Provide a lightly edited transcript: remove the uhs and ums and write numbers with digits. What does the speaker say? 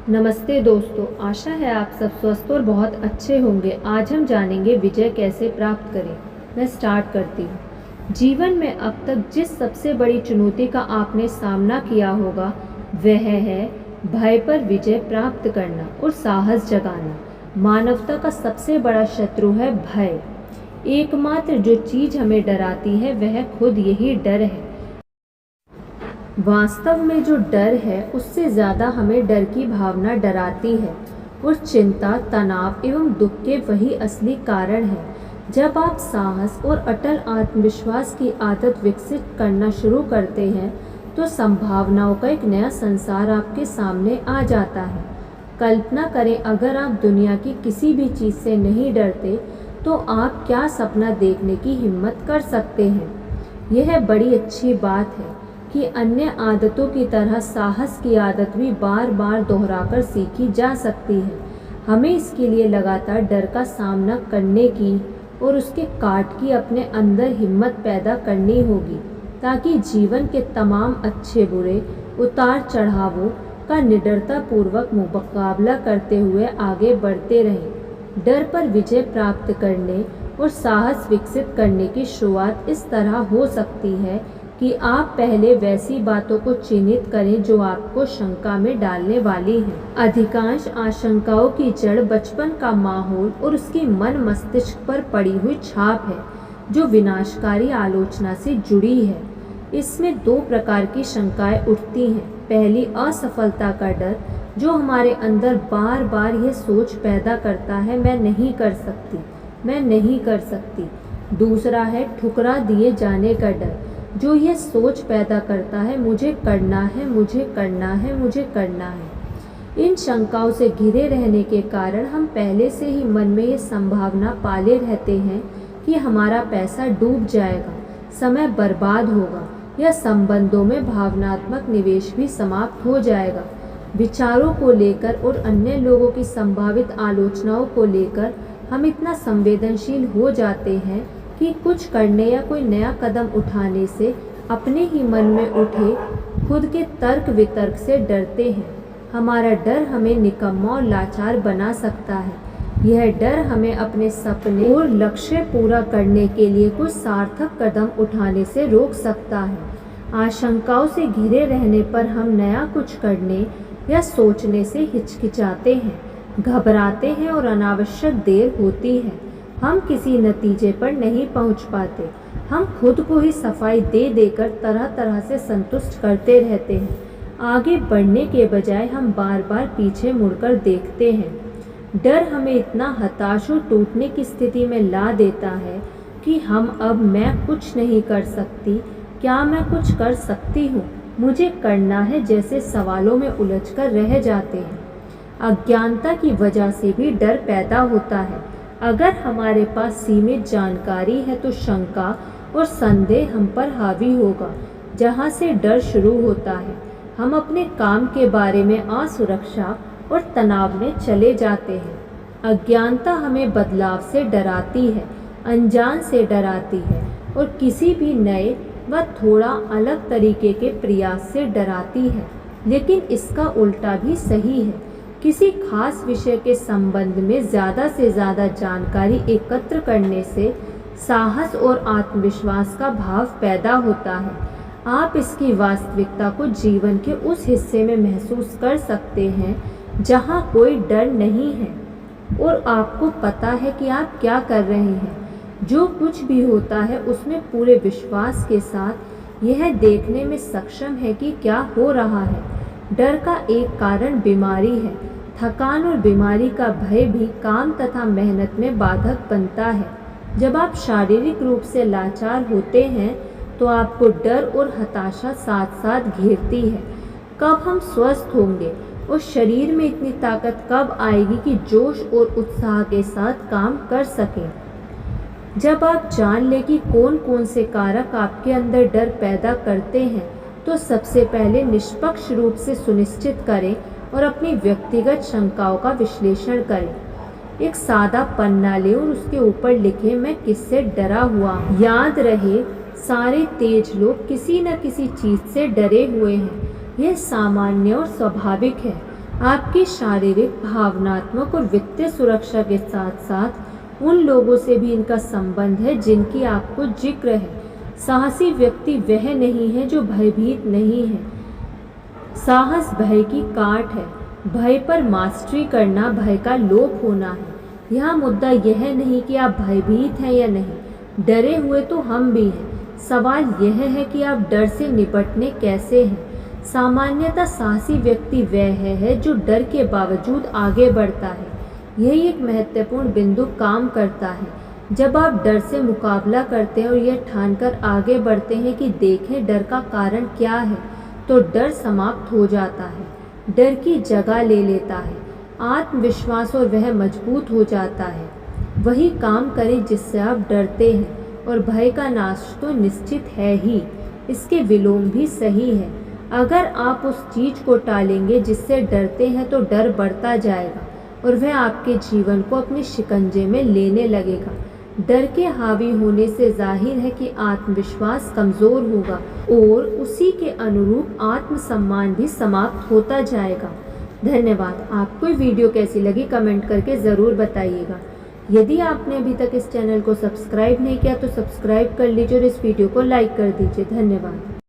नमस्ते दोस्तों, आशा है आप सब स्वस्थ और बहुत अच्छे होंगे। आज हम जानेंगे विजय कैसे प्राप्त करें। मैं स्टार्ट करती हूँ। जीवन में अब तक जिस सबसे बड़ी चुनौती का आपने सामना किया होगा वह है भय पर विजय प्राप्त करना और साहस जगाना। मानवता का सबसे बड़ा शत्रु है भय। एकमात्र जो चीज़ हमें डराती है वह खुद यही डर है। वास्तव में जो डर है उससे ज़्यादा हमें डर की भावना डराती है और चिंता, तनाव एवं दुख के वही असली कारण है। जब आप साहस और अटल आत्मविश्वास की आदत विकसित करना शुरू करते हैं तो संभावनाओं का एक नया संसार आपके सामने आ जाता है। कल्पना करें, अगर आप दुनिया की किसी भी चीज़ से नहीं डरते तो आप क्या सपना देखने की हिम्मत कर सकते हैं। यह बड़ी अच्छी बात है कि अन्य आदतों की तरह साहस की आदत भी बार बार दोहराकर सीखी जा सकती है। हमें इसके लिए लगातार डर का सामना करने की और उसके काट की अपने अंदर हिम्मत पैदा करनी होगी, ताकि जीवन के तमाम अच्छे बुरे उतार चढ़ावों का निडरतापूर्वक मुकाबला करते हुए आगे बढ़ते रहें। डर पर विजय प्राप्त करने और साहस विकसित करने की शुरुआत इस तरह हो सकती है कि आप पहले वैसी बातों को चिन्हित करें जो आपको शंका में डालने वाली हैं। अधिकांश आशंकाओं की जड़ बचपन का माहौल और उसकी मन मस्तिष्क पर पड़ी हुई छाप है, जो विनाशकारी आलोचना से जुड़ी है। इसमें दो प्रकार की शंकाएं उठती हैं। पहली, असफलता का डर, जो हमारे अंदर बार बार यह सोच पैदा करता है, मैं नहीं कर सकती, मैं नहीं कर सकती। दूसरा है ठुकरा दिए जाने का डर, जो यह सोच पैदा करता है, मुझे करना है, मुझे करना है, मुझे करना है। इन शंकाओं से घिरे रहने के कारण हम पहले से ही मन में ये संभावना पाले रहते हैं कि हमारा पैसा डूब जाएगा, समय बर्बाद होगा या संबंधों में भावनात्मक निवेश भी समाप्त हो जाएगा। विचारों को लेकर और अन्य लोगों की संभावित आलोचनाओं को लेकर हम इतना संवेदनशील हो जाते हैं कि कुछ करने या कोई नया कदम उठाने से अपने ही मन में उठे खुद के तर्क वितर्क से डरते हैं। हमारा डर हमें निकम्मा और लाचार बना सकता है। यह डर हमें अपने सपने और लक्ष्य पूरा करने के लिए कुछ सार्थक कदम उठाने से रोक सकता है। आशंकाओं से घिरे रहने पर हम नया कुछ करने या सोचने से हिचकिचाते हैं, घबराते हैं और अनावश्यक देर होती है। हम किसी नतीजे पर नहीं पहुंच पाते। हम खुद को ही सफाई दे देकर तरह तरह से संतुष्ट करते रहते हैं। आगे बढ़ने के बजाय हम बार बार पीछे मुड़कर देखते हैं। डर हमें इतना हताश और टूटने की स्थिति में ला देता है कि हम अब मैं कुछ नहीं कर सकती, क्या मैं कुछ कर सकती हूँ, मुझे करना है जैसे सवालों में उलझकर रह जाते हैं। अज्ञानता की वजह से भी डर पैदा होता है। अगर हमारे पास सीमित जानकारी है तो शंका और संदेह हम पर हावी होगा। जहाँ से डर शुरू होता है, हम अपने काम के बारे में असुरक्षा और तनाव में चले जाते हैं। अज्ञानता हमें बदलाव से डराती है, अनजान से डराती है और किसी भी नए व थोड़ा अलग तरीके के प्रयास से डराती है। लेकिन इसका उल्टा भी सही है। किसी खास विषय के संबंध में ज़्यादा से ज़्यादा जानकारी एकत्र करने से साहस और आत्मविश्वास का भाव पैदा होता है। आप इसकी वास्तविकता को जीवन के उस हिस्से में महसूस कर सकते हैं जहां कोई डर नहीं है और आपको पता है कि आप क्या कर रहे हैं। जो कुछ भी होता है उसमें पूरे विश्वास के साथ यह देखने में सक्षम है कि क्या हो रहा है। डर का एक कारण बीमारी है। थकान और बीमारी का भय भी काम तथा मेहनत में बाधक बनता है। जब आप शारीरिक रूप से लाचार होते हैं तो आपको डर और हताशा साथ साथ घेरती है। कब हम स्वस्थ होंगे और शरीर में इतनी ताकत कब आएगी कि जोश और उत्साह के साथ काम कर सकें। जब आप जान लें कि कौन कौन से कारक आपके अंदर डर पैदा करते हैं तो सबसे पहले निष्पक्ष रूप से सुनिश्चित करें और अपनी व्यक्तिगत शंकाओं का विश्लेषण करें। एक सादा पन्ना लें और उसके ऊपर लिखें, मैं किससे डरा हुआ हूँ। याद रहे, सारे तेज लोग किसी न किसी चीज़ से डरे हुए हैं। यह सामान्य और स्वाभाविक है। आपकी शारीरिक, भावनात्मक और वित्तीय सुरक्षा के साथ साथ उन लोगों से भी इनका संबंध है जिनकी आपको जिक्र है। साहसी व्यक्ति वह नहीं है जो भयभीत नहीं है। साहस भय की काट है। भय पर मास्टरी करना भय का लोप होना है। यहाँ मुद्दा यह नहीं कि आप भयभीत हैं या नहीं, डरे हुए तो हम भी हैं। सवाल यह है कि आप डर से निपटने कैसे हैं। सामान्यतः साहसी व्यक्ति वह है जो डर के बावजूद आगे बढ़ता है। यही एक महत्वपूर्ण बिंदु काम करता है। जब आप डर से मुकाबला करते हैं और यह ठानकर आगे बढ़ते हैं कि देखें डर का कारण क्या है, तो डर समाप्त हो जाता है, डर की जगह ले लेता है आत्मविश्वास और वह मजबूत हो जाता है। वही काम करें जिससे आप डरते हैं और भय का नाश तो निश्चित है ही, इसके विलोम भी सही है। अगर आप उस चीज़ को टालेंगे जिससे डरते हैं तो डर बढ़ता जाएगा और वह आपके जीवन को अपने शिकंजे में लेने लगेगा। डर के हावी होने से जाहिर है कि आत्मविश्वास कमज़ोर होगा और उसी के अनुरूप आत्मसम्मान भी समाप्त होता जाएगा। धन्यवाद। आपको ये वीडियो कैसी लगी कमेंट करके ज़रूर बताइएगा। यदि आपने अभी तक इस चैनल को सब्सक्राइब नहीं किया तो सब्सक्राइब कर लीजिए और इस वीडियो को लाइक कर दीजिए। धन्यवाद।